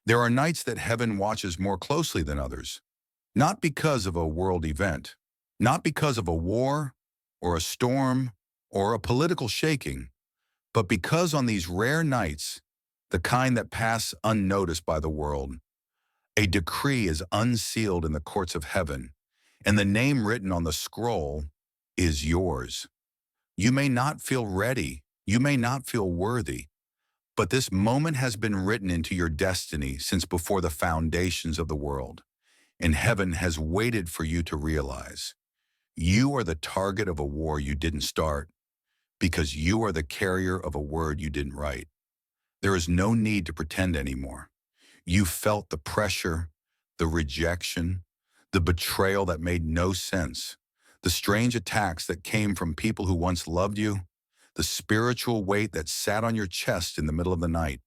There are nights that heaven watches more closely than others, not because of a world event, not because of a war or a storm or a political shaking, but because on these rare nights, the kind that pass unnoticed by the world, a decree is unsealed in the courts of heaven, and the name written on the scroll is yours. You may not feel ready, you may not feel worthy, but this moment has been written into your destiny since before the foundations of the world, and heaven has waited for you to realize you are the target of a war you didn't start because you are the carrier of a word you didn't write. There is no need to pretend anymore. You felt the pressure, the rejection, the betrayal that made no sense, the strange attacks that came from people who once loved you, the spiritual weight that sat on your chest in the middle of the night.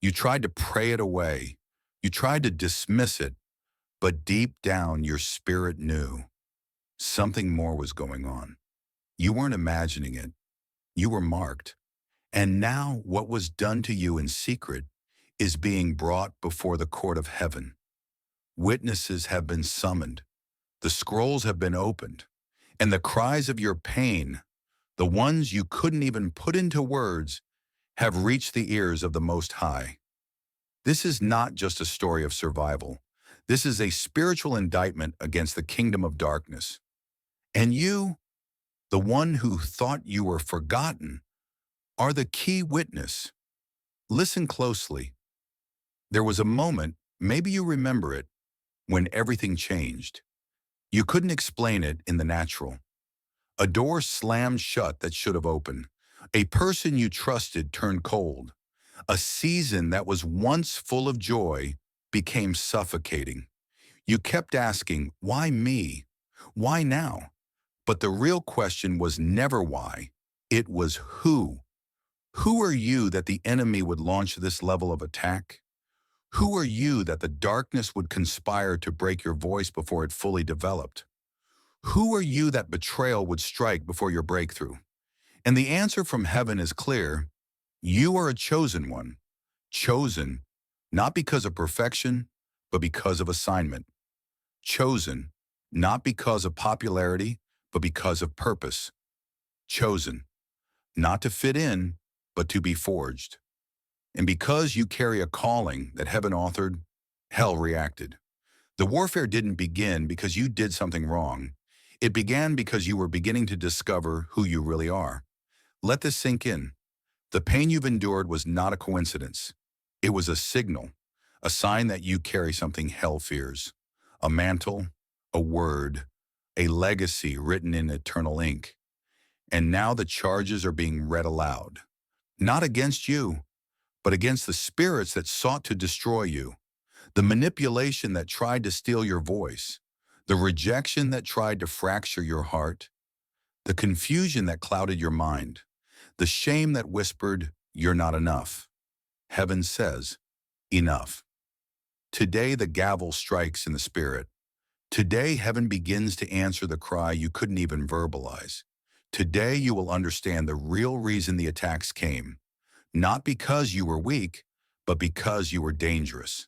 You tried to pray it away. You tried to dismiss it, but deep down your spirit knew something more was going on. You weren't imagining it. You were marked. And now what was done to you in secret is being brought before the court of heaven. Witnesses have been summoned. The scrolls have been opened. And the cries of your pain, the ones you couldn't even put into words, have reached the ears of the Most High. This is not just a story of survival. This is a spiritual indictment against the kingdom of darkness. And you, the one who thought you were forgotten, are the key witness. Listen closely. There was a moment, maybe you remember it, when everything changed. You couldn't explain it in the natural. A door slammed shut that should have opened. A person you trusted turned cold. A season that was once full of joy became suffocating. You kept asking, why me? Why now? But the real question was never why. It was who. Who are you that the enemy would launch this level of attack? Who are you that the darkness would conspire to break your voice before it fully developed? Who are you that betrayal would strike before your breakthrough? And the answer from heaven is clear. You are a chosen one. Chosen, not because of perfection, but because of assignment. Chosen, not because of popularity, but because of purpose. Chosen, not to fit in, but to be forged. And because you carry a calling that heaven authored, hell reacted. The warfare didn't begin because you did something wrong. It began because you were beginning to discover who you really are. Let this sink in. The pain you've endured was not a coincidence. It was a signal, a sign that you carry something hell fears. A mantle, a word, a legacy written in eternal ink. And now the charges are being read aloud. Not against you, but against the spirits that sought to destroy you, the manipulation that tried to steal your voice, the rejection that tried to fracture your heart, the confusion that clouded your mind, the shame that whispered, you're not enough. Heaven says, enough. Today the gavel strikes in the spirit. Today heaven begins to answer the cry you couldn't even verbalize. Today you will understand the real reason the attacks came. Not because you were weak, but because you were dangerous.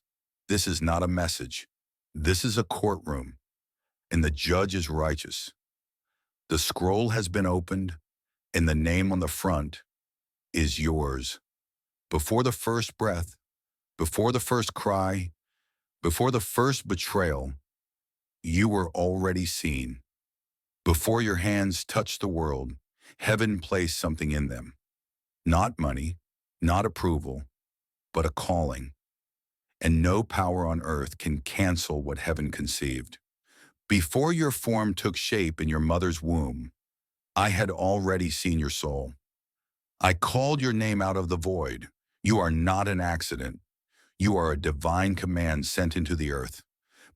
This is not a message. This is a courtroom, and the judge is righteous. The scroll has been opened, and the name on the front is yours. Before the first breath, before the first cry, before the first betrayal, you were already seen. Before your hands touched the world, heaven placed something in them. Not money, not approval, but a calling. And no power on earth can cancel what heaven conceived. Before your form took shape in your mother's womb, I had already seen your soul. I called your name out of the void. You are not an accident. You are a divine command sent into the earth.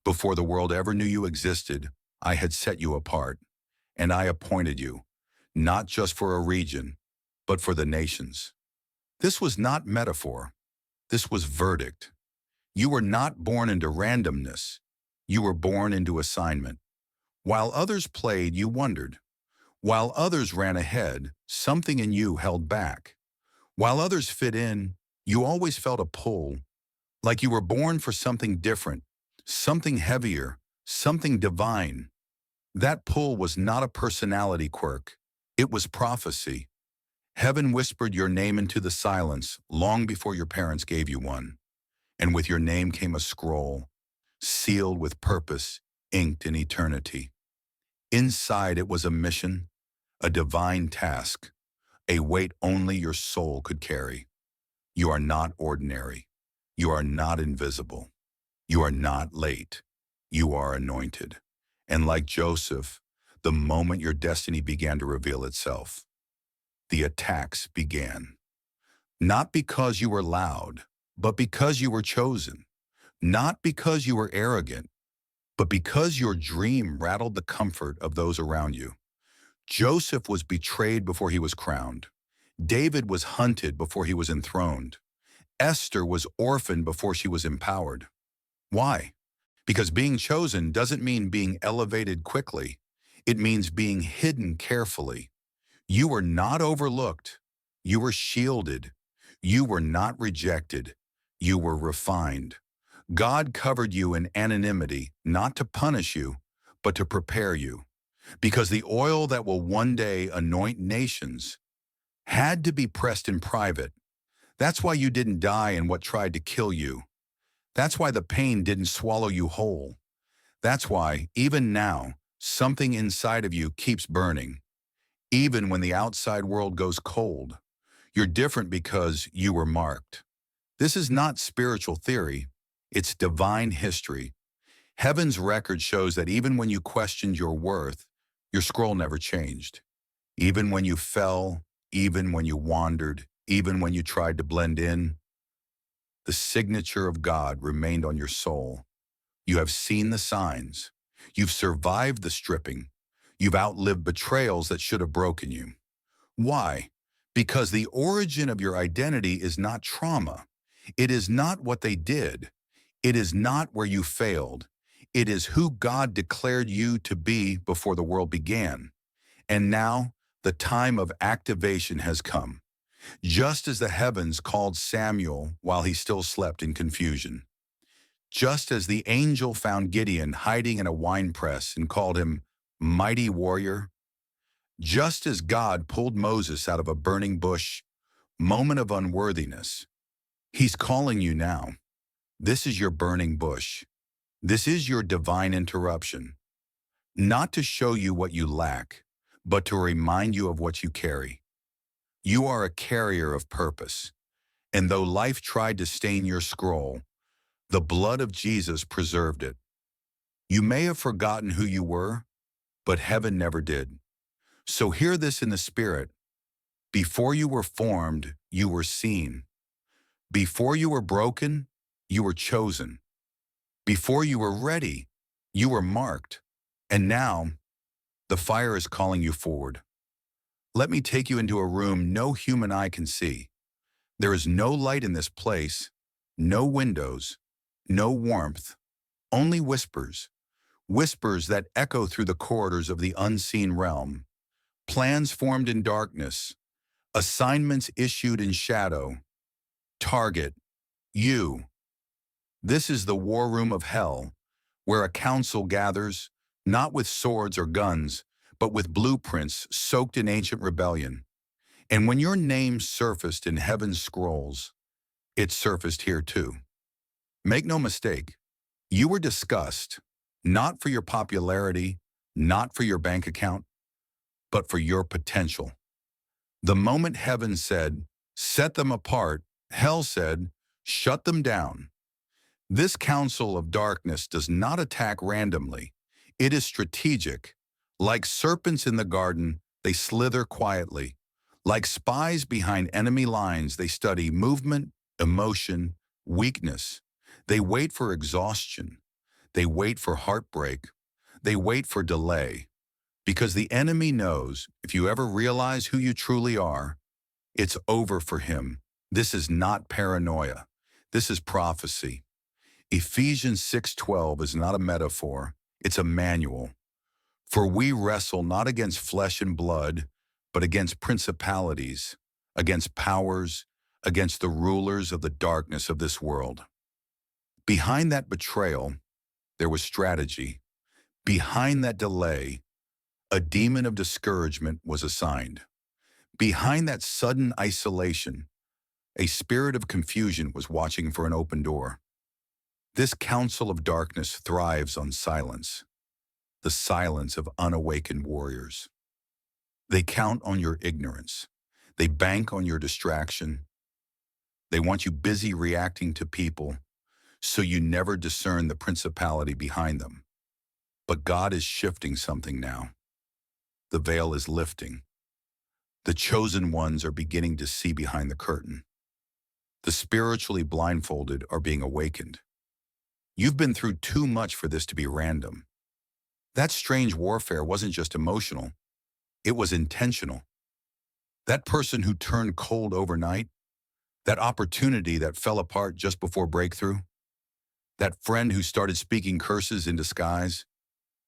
Before the world ever knew you existed, I had set you apart, and I appointed you, not just for a region, but for the nations. This was not metaphor. This was verdict. You were not born into randomness. You were born into assignment. While others played, you wondered. While others ran ahead, something in you held back. While others fit in, you always felt a pull. like you were born for something different, something heavier, something divine. That pull was not a personality quirk. It was prophecy. Heaven whispered your name into the silence long before your parents gave you one. And with your name came a scroll, sealed with purpose, inked in eternity. Inside it was a mission, a divine task, a weight only your soul could carry. You are not ordinary. You are not invisible. You are not late. You are anointed. And like Joseph, the moment your destiny began to reveal itself, the attacks began. Not because you were loud, but because you were chosen. Not because you were arrogant, but because your dream rattled the comfort of those around you. Joseph was betrayed before he was crowned. David was hunted before he was enthroned. Esther was orphaned before she was empowered. Why? Because being chosen doesn't mean being elevated quickly. It means being hidden carefully. You were not overlooked. You were shielded. You were not rejected. You were refined. God covered you in anonymity, not to punish you, but to prepare you. Because the oil that will one day anoint nations had to be pressed in private. That's why you didn't die in what tried to kill you. That's why the pain didn't swallow you whole. That's why, even now, something inside of you keeps burning. Even when the outside world goes cold, you're different because you were marked. This is not spiritual theory. It's divine history. Heaven's record shows that even when you questioned your worth, your scroll never changed. Even when you fell, even when you wandered, even when you tried to blend in, the signature of God remained on your soul. You have seen the signs. You've survived the stripping. You've outlived betrayals that should have broken you. Why? Because the origin of your identity is not trauma. It is not what they did. It is not where you failed. It is who God declared you to be before the world began. And now, the time of activation has come. Just as the heavens called Samuel while he still slept in confusion. Just as the angel found Gideon hiding in a winepress and called him mighty warrior. Just as God pulled Moses out of a burning bush, moment of unworthiness. He's calling you now. This is your burning bush. This is your divine interruption. Not to show you what you lack, but to remind you of what you carry. You are a carrier of purpose. And though life tried to stain your scroll, the blood of Jesus preserved it. You may have forgotten who you were, but heaven never did. So hear this in the spirit. Before you were formed, you were seen. Before you were broken, you were chosen. Before you were ready, you were marked. And now, the fire is calling you forward. Let me take you into a room no human eye can see. There is no light in this place, no windows, no warmth, only whispers. Whispers that echo through the corridors of the unseen realm. Plans formed in darkness. Assignments issued in shadow. Target, you. This is the war room of hell, where a council gathers, not with swords or guns, but with blueprints soaked in ancient rebellion. And when your name surfaced in heaven's scrolls, it surfaced here too. Make no mistake, you were discussed, not for your popularity, not for your bank account, but for your potential. The moment heaven said, set them apart, hell said, shut them down. This council of darkness does not attack randomly. It is strategic. Like serpents in the garden, they slither quietly. Like spies behind enemy lines, they study movement, emotion, weakness. They wait for exhaustion. They wait for heartbreak. They wait for delay. Because the enemy knows, if you ever realize who you truly are, it's over for him. This is not paranoia. This is prophecy. Ephesians 6:12 is not a metaphor. It's a manual. For we wrestle not against flesh and blood, but against principalities, against powers, against the rulers of the darkness of this world. Behind that betrayal, there was strategy. Behind that delay, a demon of discouragement was assigned. Behind that sudden isolation, a spirit of confusion was watching for an open door. This council of darkness thrives on silence, the silence of unawakened warriors. They count on your ignorance. They bank on your distraction. They want you busy reacting to people so you never discern the principality behind them. But God is shifting something now. The veil is lifting. The chosen ones are beginning to see behind the curtain. The spiritually blindfolded are being awakened. You've been through too much for this to be random. That strange warfare wasn't just emotional, it was intentional. That person who turned cold overnight, that opportunity that fell apart just before breakthrough, that friend who started speaking curses in disguise.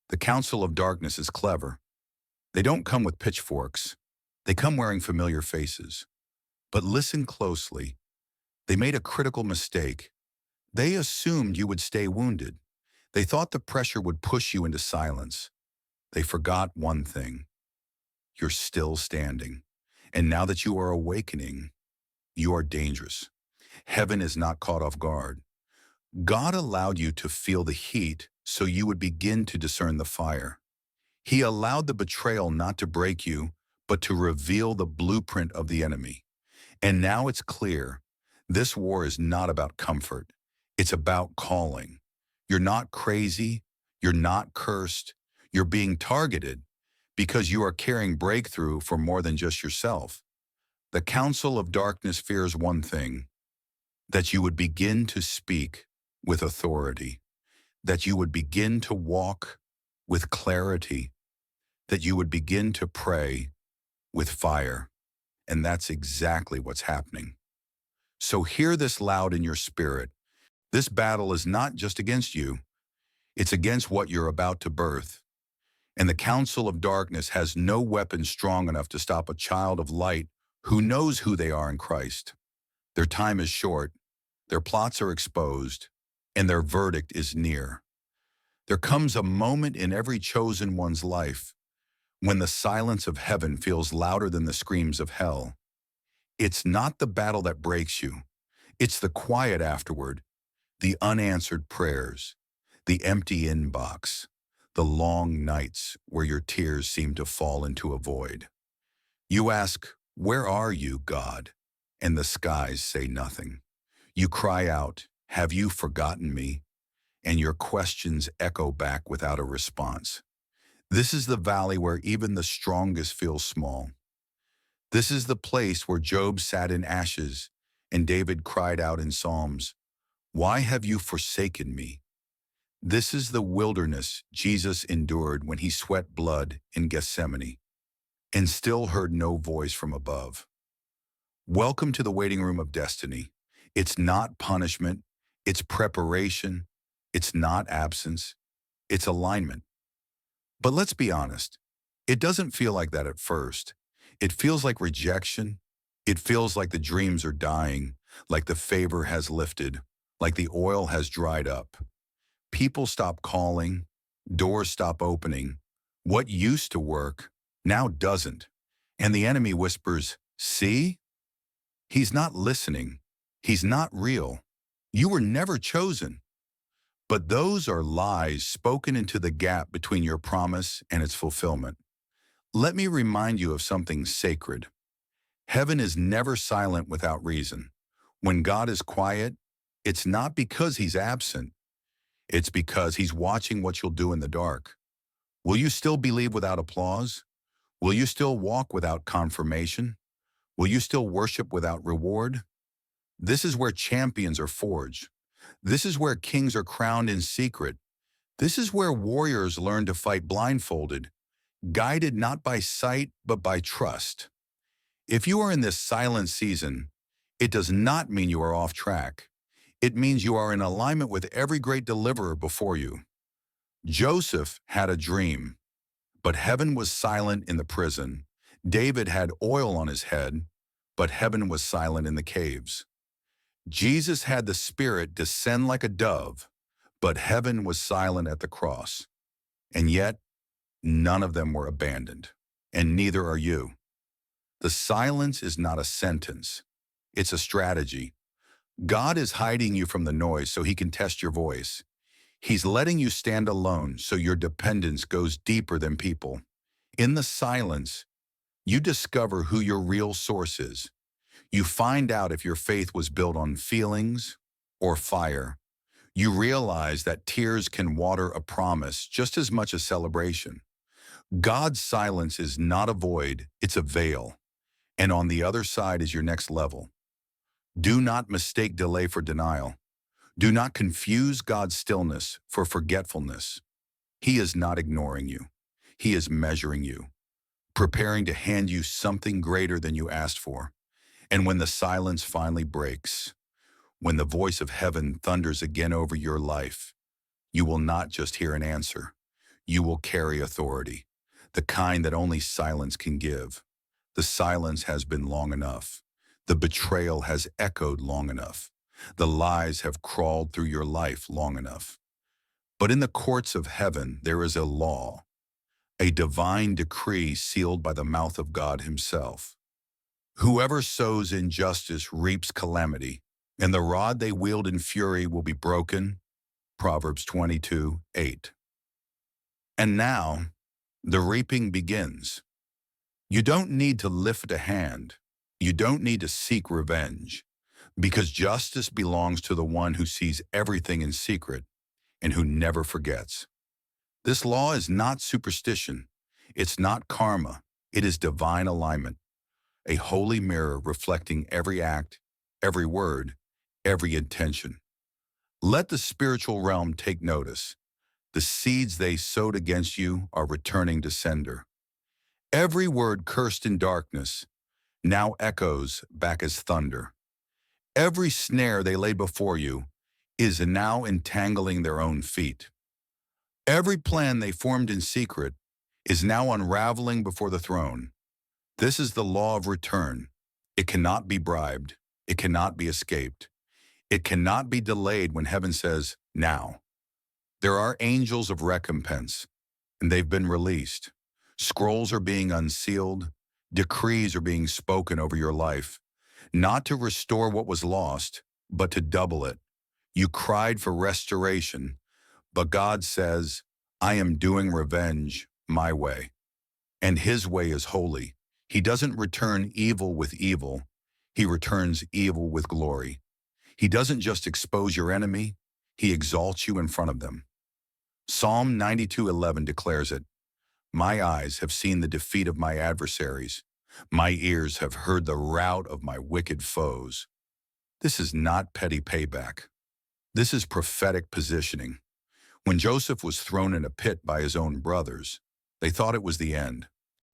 The council of darkness is clever. They don't come with pitchforks. They come wearing familiar faces. But listen closely. They made a critical mistake. They assumed you would stay wounded. They thought the pressure would push you into silence. They forgot one thing. You're still standing. And now that you are awakening, you are dangerous. Heaven is not caught off guard. God allowed you to feel the heat so you would begin to discern the fire. He allowed the betrayal not to break you, but to reveal the blueprint of the enemy. And now it's clear, this war is not about comfort. It's about calling. You're not crazy. You're not cursed. You're being targeted because you are carrying breakthrough for more than just yourself. The council of darkness fears one thing, that you would begin to speak with authority, that you would begin to walk with clarity, that you would begin to pray with fire. And that's exactly what's happening. So hear this loud in your spirit. This battle is not just against you, it's against what you're about to birth. And the council of darkness has no weapon strong enough to stop a child of light who knows who they are in Christ. Their time is short, their plots are exposed, and their verdict is near. There comes a moment in every chosen one's life when the silence of heaven feels louder than the screams of hell. It's not the battle that breaks you. It's the quiet afterward, the unanswered prayers, the empty inbox, the long nights where your tears seem to fall into a void. You ask, "Where are you, God?" And the skies say nothing. You cry out, "Have you forgotten me?" And your questions echo back without a response. This is the valley where even the strongest feel small. This is the place where Job sat in ashes and David cried out in Psalms, "Why have you forsaken me?" This is the wilderness Jesus endured when he sweat blood in Gethsemane and still heard no voice from above. Welcome to the waiting room of destiny. It's not punishment, it's preparation, it's not absence, it's alignment. But let's be honest, it doesn't feel like that at first. It feels like rejection. It feels like the dreams are dying, like the favor has lifted, like the oil has dried up. People stop calling, doors stop opening. What used to work now doesn't. And the enemy whispers, "See? He's not listening. He's not real. You were never chosen." But those are lies spoken into the gap between your promise and its fulfillment. Let me remind you of something sacred. Heaven is never silent without reason. When God is quiet, it's not because he's absent. It's because he's watching what you'll do in the dark. Will you still believe without applause? Will you still walk without confirmation? Will you still worship without reward? This is where champions are forged. This is where kings are crowned in secret. This is where warriors learn to fight blindfolded, guided not by sight, but by trust. If you are in this silent season, it does not mean you are off track. It means you are in alignment with every great deliverer before you. Joseph had a dream, but heaven was silent in the prison. David had oil on his head, but heaven was silent in the caves. Jesus had the Spirit descend like a dove, but heaven was silent at the cross. And yet, none of them were abandoned, and neither are you. The silence is not a sentence. It's a strategy. God is hiding you from the noise so he can test your voice. He's letting you stand alone so your dependence goes deeper than people. In the silence, you discover who your real source is. You find out if your faith was built on feelings or fire. You realize that tears can water a promise just as much as celebration. God's silence is not a void, it's a veil. And on the other side is your next level. Do not mistake delay for denial. Do not confuse God's stillness for forgetfulness. He is not ignoring you. He is measuring you, preparing to hand you something greater than you asked for. And when the silence finally breaks, when the voice of heaven thunders again over your life, you will not just hear an answer. You will carry authority, the kind that only silence can give. The silence has been long enough. The betrayal has echoed long enough. The lies have crawled through your life long enough. But in the courts of heaven, there is a law, a divine decree sealed by the mouth of God himself. Whoever sows injustice reaps calamity, and the rod they wield in fury will be broken. Proverbs 22:8. And now, the reaping begins. You don't need to lift a hand. You don't need to seek revenge, because justice belongs to the one who sees everything in secret and who never forgets. This law is not superstition. It's not karma. It is divine alignment, a holy mirror reflecting every act, every word, every intention. Let the spiritual realm take notice. The seeds they sowed against you are returning to sender. Every word cursed in darkness now echoes back as thunder. Every snare they laid before you is now entangling their own feet. Every plan they formed in secret is now unraveling before the throne. This is the law of return. It cannot be bribed. It cannot be escaped. It cannot be delayed when heaven says, now. There are angels of recompense, and they've been released. Scrolls are being unsealed. Decrees are being spoken over your life, not to restore what was lost, but to double it. You cried for restoration, but God says, I am doing revenge my way, and his way is holy. He doesn't return evil with evil. He returns evil with glory. He doesn't just expose your enemy. He exalts you in front of them. Psalm 92:11 declares it. My eyes have seen the defeat of my adversaries. My ears have heard the rout of my wicked foes. This is not petty payback. This is prophetic positioning. When Joseph was thrown in a pit by his own brothers, they thought it was the end.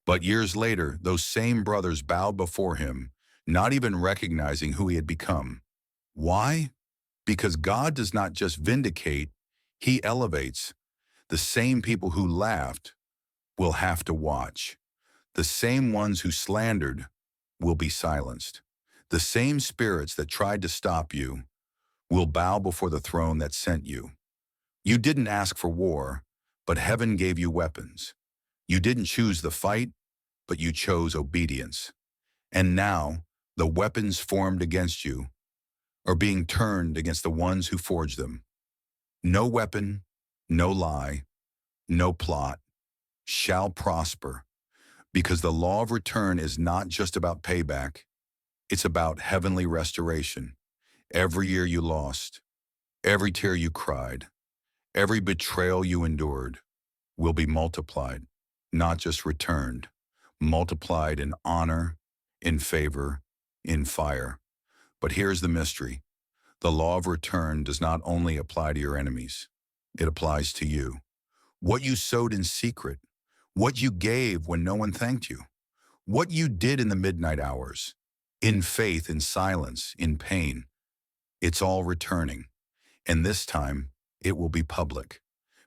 But years later, those same brothers bowed before him, not even recognizing who he had become. Why? Because God does not just vindicate, he elevates. The same people who laughed will have to watch. The same ones who slandered will be silenced. The same spirits that tried to stop you will bow before the throne that sent you. You didn't ask for war, but heaven gave you weapons. You didn't choose the fight, but you chose obedience. And now, the weapons formed against you are being turned against the ones who forged them. No weapon, no lie, no plot shall prosper, because the law of return is not just about payback. It's about heavenly restoration. Every year you lost, every tear you cried, every betrayal you endured will be multiplied, not just returned, multiplied in honor, in favor, in fire. But here's the mystery. The law of return does not only apply to your enemies. It applies to you. What you sowed in secret, what you gave when no one thanked you, what you did in the midnight hours, in faith, in silence, in pain, it's all returning. And this time, it will be public.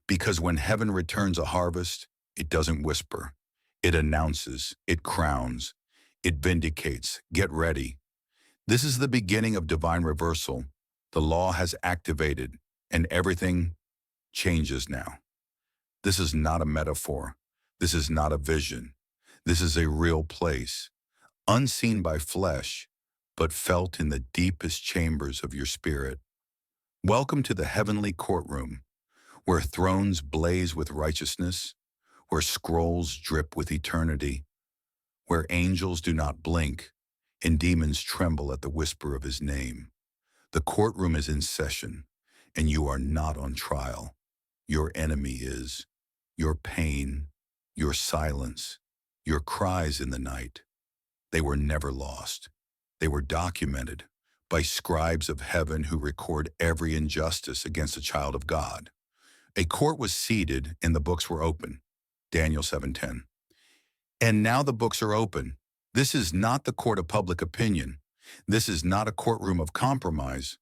Because when heaven returns a harvest, it doesn't whisper. It announces, it crowns, it vindicates. Get ready. This is the beginning of divine reversal. The law has activated, and everything changes now. This is not a metaphor. This is not a vision. This is a real place, unseen by flesh, but felt in the deepest chambers of your spirit. Welcome to the heavenly courtroom, where thrones blaze with righteousness, where scrolls drip with eternity, where angels do not blink and demons tremble at the whisper of his name. The courtroom is in session, and you are not on trial. Your enemy is. Your pain, your silence, your cries in the night. They were never lost. They were documented by scribes of heaven who record every injustice against a child of God. A court was seated and the books were open. Daniel 7:10. And now the books are open. This is not the court of public opinion. This is not a courtroom of compromise.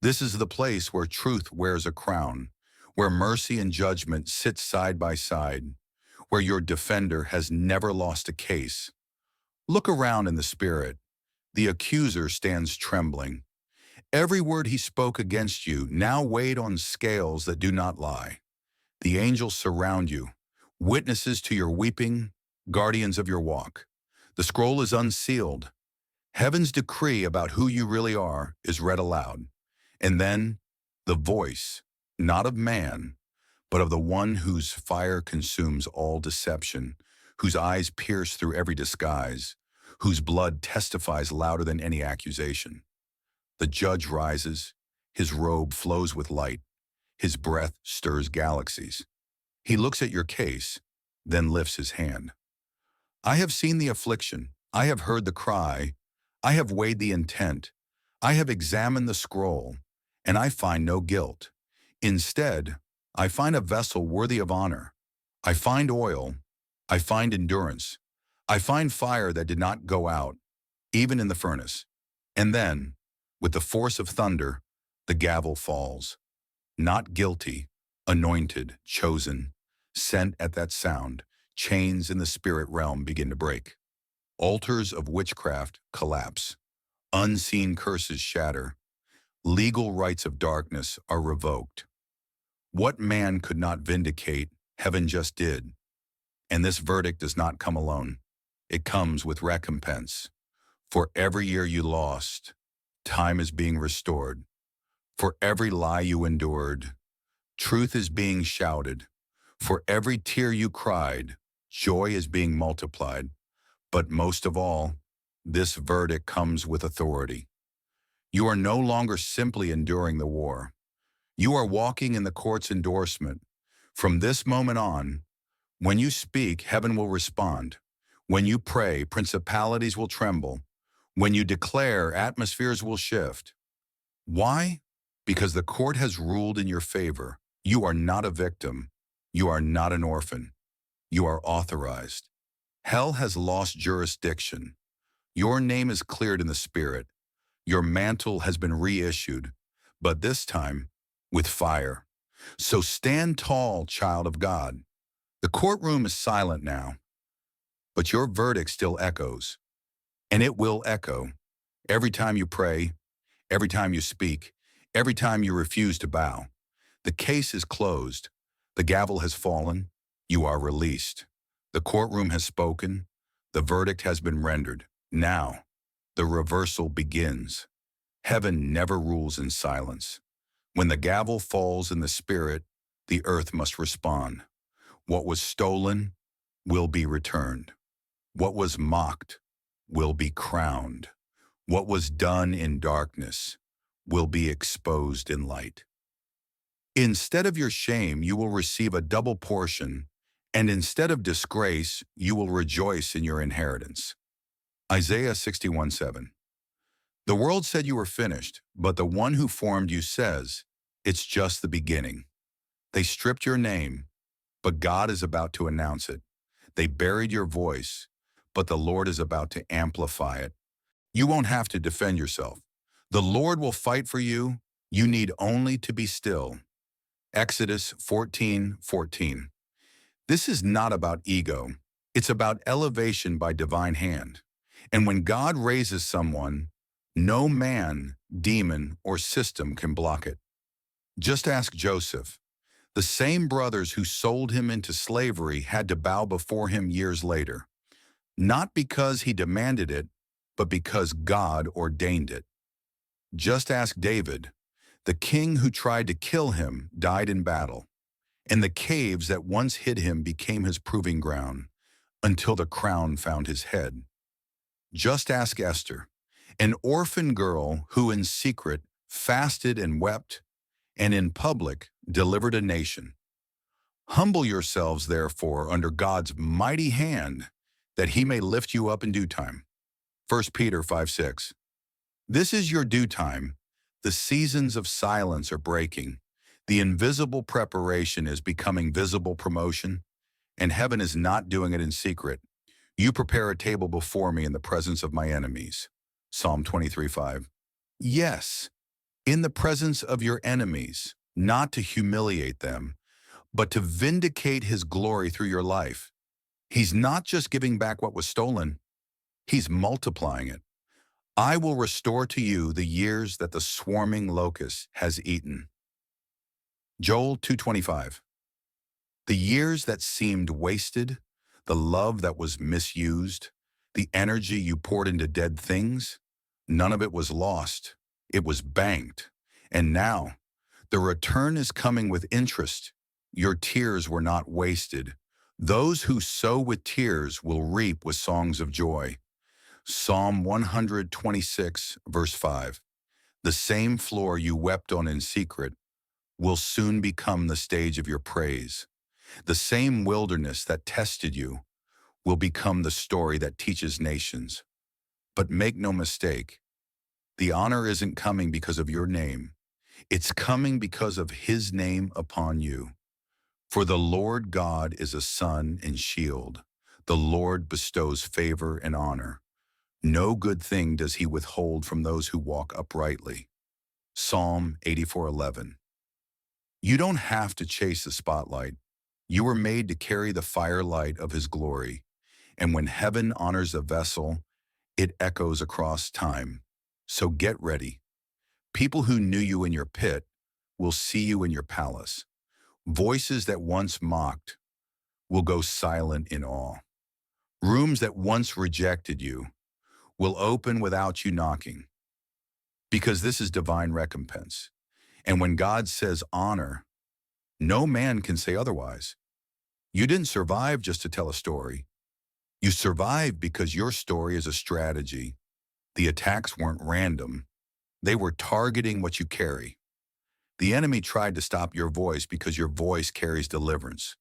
This is the place where truth wears a crown, where mercy and judgment sit side by side, where your defender has never lost a case. Look around in the spirit. The accuser stands trembling. Every word he spoke against you now weighed on scales that do not lie. The angels surround you, witnesses to your weeping, guardians of your walk. The scroll is unsealed. Heaven's decree about who you really are is read aloud. And then the voice, not of man, but of the one whose fire consumes all deception, whose eyes pierce through every disguise, whose blood testifies louder than any accusation. The judge rises, his robe flows with light, his breath stirs galaxies. He looks at your case, then lifts his hand. I have seen the affliction, I have heard the cry, I have weighed the intent, I have examined the scroll, and I find no guilt. Instead, I find a vessel worthy of honor. I find oil, I find endurance, I find fire that did not go out, even in the furnace. And then, with the force of thunder, the gavel falls. Not guilty, anointed, chosen, sent at that sound, chains in the spirit realm begin to break. Altars of witchcraft collapse. Unseen curses shatter. Legal rights of darkness are revoked. What man could not vindicate, heaven just did. And this verdict does not come alone. It comes with recompense. For every year you lost, time is being restored. For every lie you endured, truth is being shouted. For every tear you cried, joy is being multiplied. But most of all, this verdict comes with authority. You are no longer simply enduring the war. You are walking in the court's endorsement. From this moment on, when you speak, heaven will respond. When you pray, principalities will tremble. When you declare, atmospheres will shift. Why? Because the court has ruled in your favor. You are not a victim. You are not an orphan. You are authorized. Hell has lost jurisdiction. Your name is cleared in the spirit. Your mantle has been reissued, but this time with fire. So stand tall, child of God. The courtroom is silent now, but your verdict still echoes. And it will echo every time you pray, every time you speak, every time you refuse to bow. The case is closed. The gavel has fallen. You are released. The courtroom has spoken. The verdict has been rendered. Now, the reversal begins. Heaven never rules in silence. When the gavel falls in the spirit, the earth must respond. What was stolen will be returned. What was mocked will be crowned. What was done in darkness will be exposed in light. Instead of your shame, you will receive a double portion, and instead of disgrace, you will rejoice in your inheritance. Isaiah 61:7. The world said you were finished, but the one who formed you says, it's just the beginning. They stripped your name, but God is about to announce it. They buried your voice, but the Lord is about to amplify it. You won't have to defend yourself. The Lord will fight for you. You need only to be still. Exodus 14:14. This is not about ego. It's about elevation by divine hand. And when God raises someone, No man, demon, or system can block it. Just ask Joseph. The same brothers who sold him into slavery had to bow before him years later, not because he demanded it, but because God ordained it. Just ask David. The king who tried to kill him died in battle, and the caves that once hid him became his proving ground until the crown found his head. Just ask Esther, an orphan girl who in secret fasted and wept, and in public delivered a nation. Humble yourselves, therefore, under God's mighty hand, that he may lift you up in due time. 1 Peter 5:6. This is your due time. The seasons of silence are breaking. The invisible preparation is becoming visible promotion, and heaven is not doing it in secret. You prepare a table before me in the presence of my enemies. Psalm 23:5. Yes, in the presence of your enemies, not to humiliate them, but to vindicate his glory through your life. He's not just giving back what was stolen, he's multiplying it. I will restore to you the years that the swarming locust has eaten. Joel 2:25. The years that seemed wasted, the love that was misused, the energy you poured into dead things, none of it was lost. It was banked. And now, the return is coming with interest. Your tears were not wasted. Those who sow with tears will reap with songs of joy. Psalm 126, verse 5. The same floor you wept on in secret will soon become the stage of your praise. The same wilderness that tested you will become the story that teaches nations. But make no mistake, the honor isn't coming because of your name. It's coming because of his name upon you. For the Lord God is a sun and shield. The Lord bestows favor and honor. No good thing does he withhold from those who walk uprightly. Psalm 84:11. You don't have to chase the spotlight. You were made to carry the firelight of his glory. And when heaven honors a vessel, it echoes across time. So get ready. People who knew you in your pit will see you in your palace. Voices that once mocked will go silent in awe. Rooms that once rejected you will open without you knocking, because this is divine recompense. And when God says honor, no man can say otherwise. You didn't survive just to tell a story. You survived because your story is a strategy. The attacks weren't random. They were targeting what you carry. The enemy tried to stop your voice because your voice carries deliverance.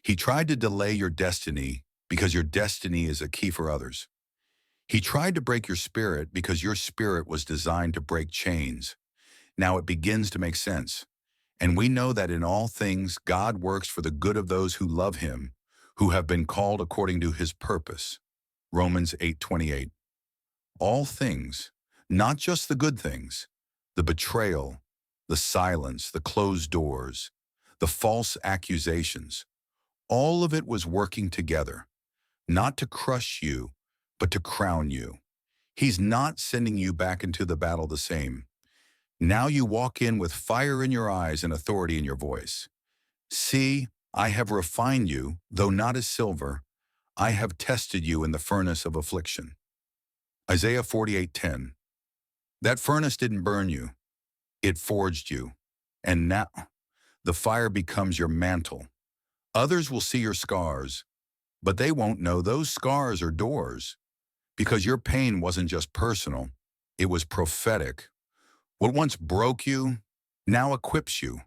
He tried to delay your destiny because your destiny is a key for others. He tried to break your spirit because your spirit was designed to break chains. Now it begins to make sense. And we know that in all things, God works for the good of those who love him, who have been called according to his purpose. Romans 8:28. All things, not just the good things, the betrayal, the silence, the closed doors, the false accusations, all of it was working together, not to crush you, but to crown you. He's not sending you back into the battle the same. Now you walk in with fire in your eyes and authority in your voice. See, I have refined you, though not as silver. I have tested you in the furnace of affliction. Isaiah 48:10. That furnace didn't burn you. It forged you. And now, the fire becomes your mantle. Others will see your scars, but they won't know those scars are doors, because your pain wasn't just personal, it was prophetic. What once broke you, now equips you.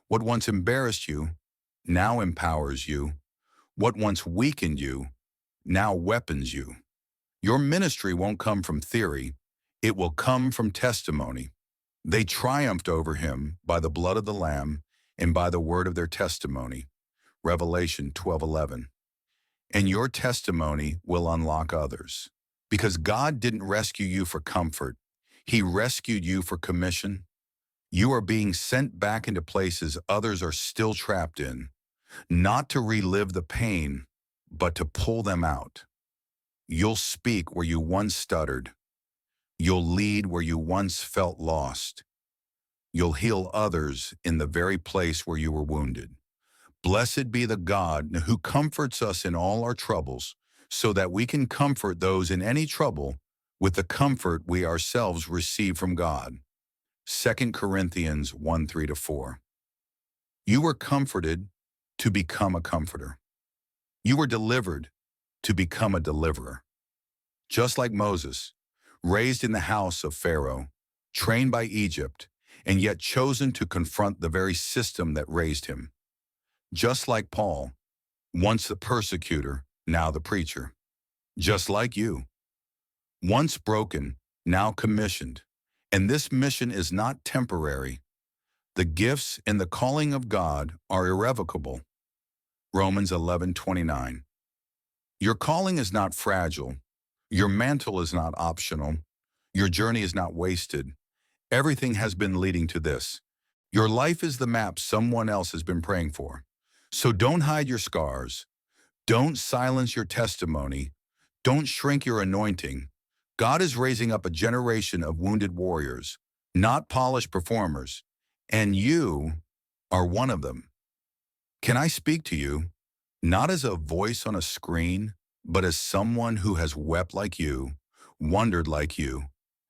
What once embarrassed you, now empowers you. What once weakened you, now weapons you. Your ministry won't come from theory, it will come from testimony. They triumphed over him by the blood of the Lamb and by the word of their testimony. Revelation 12:11. And your testimony will unlock others. Because God didn't rescue you for comfort. He rescued you for commission. You are being sent back into places others are still trapped in, not to relive the pain, but to pull them out. You'll speak where you once stuttered. You'll lead where you once felt lost. You'll heal others in the very place where you were wounded. Blessed be the God who comforts us in all our troubles, so that we can comfort those in any trouble with the comfort we ourselves receive from God. 2 Corinthians 1, 3-4. You were comforted to become a comforter. You were delivered to become a deliverer. Just like Moses, raised in the house of Pharaoh, trained by Egypt, and yet chosen to confront the very system that raised him. Just like Paul, once the persecutor, now the preacher. Just like you, once broken, now commissioned. And this mission is not temporary. The gifts and the calling of God are irrevocable. Romans 11:29. Your calling is not fragile. Your mantle is not optional. Your journey is not wasted. Everything has been leading to this. Your life is the map someone else has been praying for. So don't hide your scars. Don't silence your testimony. Don't shrink your anointing. God is raising up a generation of wounded warriors, not polished performers, and you are one of them. Can I speak to you, not as a voice on a screen, but as someone who has wept like you, wondered like you,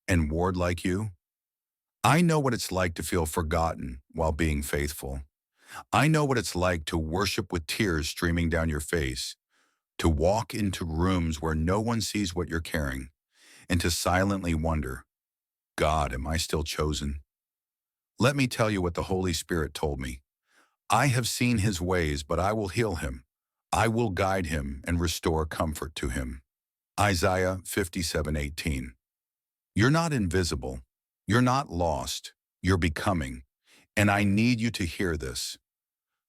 and warred like you? I know what it's like to feel forgotten while being faithful. I know what it's like to worship with tears streaming down your face, to walk into rooms where no one sees what you're carrying, and to silently wonder, God, am I still chosen? Let me tell you what the Holy Spirit told me. I have seen his ways, but I will heal him. I will guide him and restore comfort to him. Isaiah 57:18. You're not invisible. You're not lost. You're becoming. And I need you to hear this.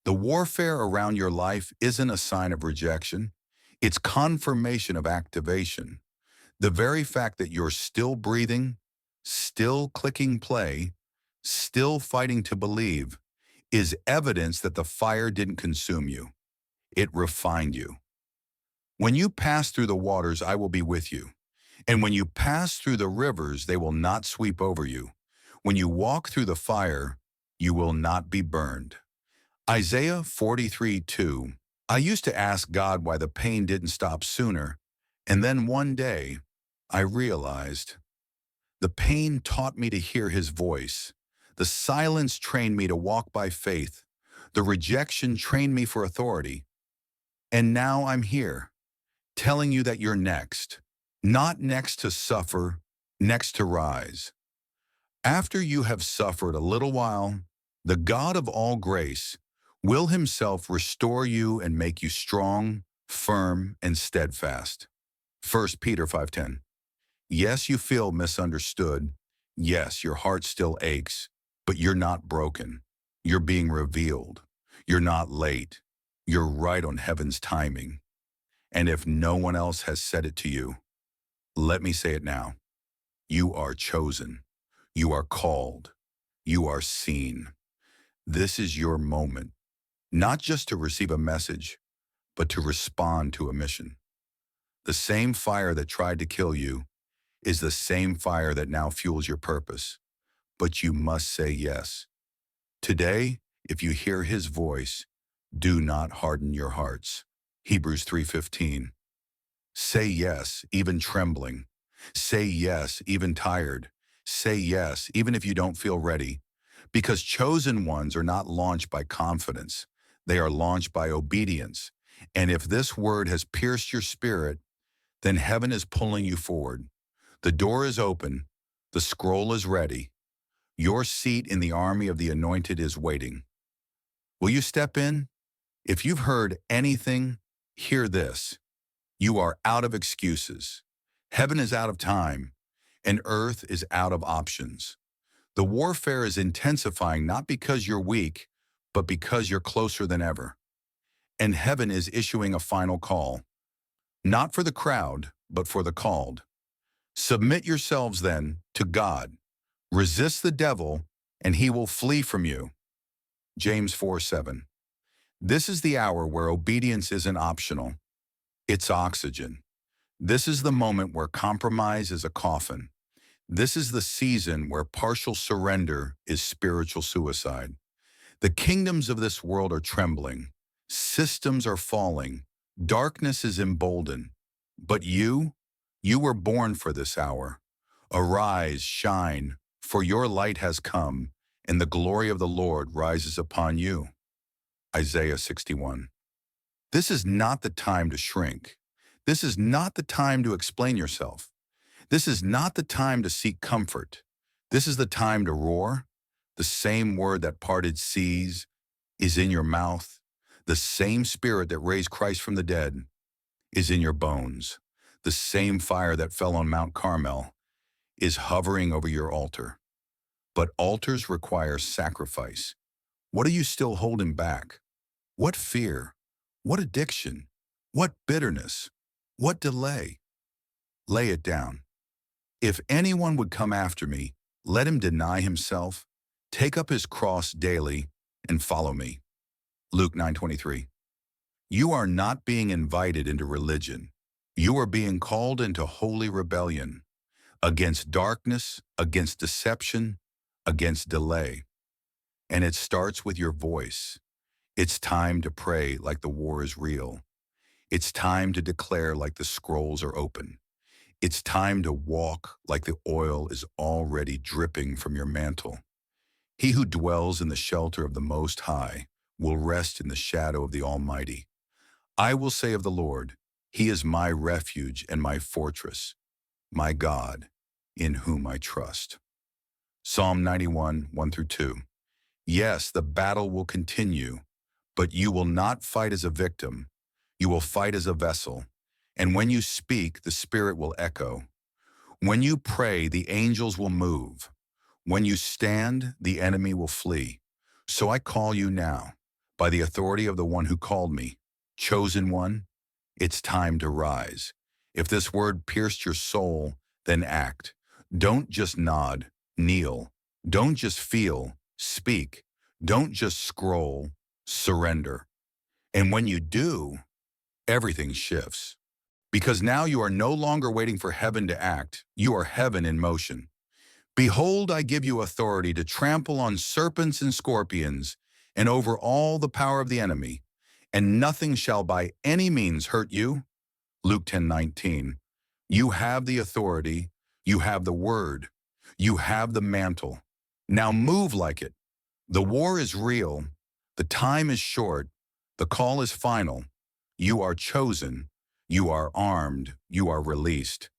The warfare around your life isn't a sign of rejection. It's confirmation of activation. The very fact that you're still breathing, still clicking play, still fighting to believe, is evidence that the fire didn't consume you. It refined you. When you pass through the waters, I will be with you. And when you pass through the rivers, they will not sweep over you. When you walk through the fire, you will not be burned. Isaiah 43:2. I used to ask God why the pain didn't stop sooner, and then one day, I realized the pain taught me to hear his voice. The silence trained me to walk by faith. The rejection trained me for authority. And now I'm here, telling you that you're next. Not next to suffer, next to rise. After you have suffered a little while, the God of all grace will himself restore you and make you strong, firm, and steadfast. 1 Peter 5:10. Yes, you feel misunderstood. Yes, your heart still aches, but you're not broken. You're being revealed. You're not late. You're right on heaven's timing. And if no one else has said it to you, let me say it now. You are chosen. You are called. You are seen. This is your moment, not just to receive a message, but to respond to a mission. The same fire that tried to kill you is the same fire that now fuels your purpose. But you must say yes. Today, if you hear his voice, do not harden your hearts. Hebrews 3:15. Say yes, even trembling. Say yes, even tired. Say yes, even if you don't feel ready. Because chosen ones are not launched by confidence. They are launched by obedience. And if this word has pierced your spirit, then heaven is pulling you forward. The door is open. The scroll is ready. Your seat in the army of the anointed is waiting. Will you step in? If you've heard anything, hear this. You are out of excuses. Heaven is out of time, and earth is out of options. The warfare is intensifying not because you're weak, but because you're closer than ever. And heaven is issuing a final call, not for the crowd, but for the called. Submit yourselves then to God. Resist the devil, and he will flee from you. James 4:7. This is the hour where obedience isn't optional. It's oxygen. This is the moment where compromise is a coffin. This is the season where partial surrender is spiritual suicide. The kingdoms of this world are trembling. Systems are falling. Darkness is emboldened. But you were born for this hour. Arise, shine, for your light has come, and the glory of the Lord rises upon you. Isaiah 61. This is not the time to shrink. This is not the time to explain yourself. This is not the time to seek comfort. This is the time to roar. The same word that parted seas is in your mouth. The same spirit that raised Christ from the dead is in your bones. The same fire that fell on Mount Carmel is hovering over your altar. But altars require sacrifice. What are you still holding back? What fear? What addiction? What bitterness? What delay? Lay it down. If anyone would come after me, let him deny himself, take up his cross daily, and follow me. Luke 9:23. You are not being invited into religion. You are being called into holy rebellion against darkness, against deception, against delay. And it starts with your voice. It's time to pray like the war is real. It's time to declare like the scrolls are open. It's time to walk like the oil is already dripping from your mantle. He who dwells in the shelter of the Most High will rest in the shadow of the Almighty. I will say of the Lord, He is my refuge and my fortress, my God, in whom I trust. Psalm 91, 1-2. Yes, the battle will continue, but you will not fight as a victim. You will fight as a vessel. And when you speak, the Spirit will echo. When you pray, the angels will move. When you stand, the enemy will flee. So I call you now, by the authority of the one who called me, chosen one, it's time to rise. If this word pierced your soul, then act. Don't just nod, kneel. Don't just feel, speak. Don't just scroll, surrender. And when you do, everything shifts. Because now you are no longer waiting for heaven to act, you are heaven in motion. Behold, I give you authority to trample on serpents and scorpions, and over all the power of the enemy, and nothing shall by any means hurt you. Luke 10:19. You have the authority, you have the word, you have the mantle. Now move like it. The war is real, the time is short, the call is final. You are chosen, you are armed, you are released.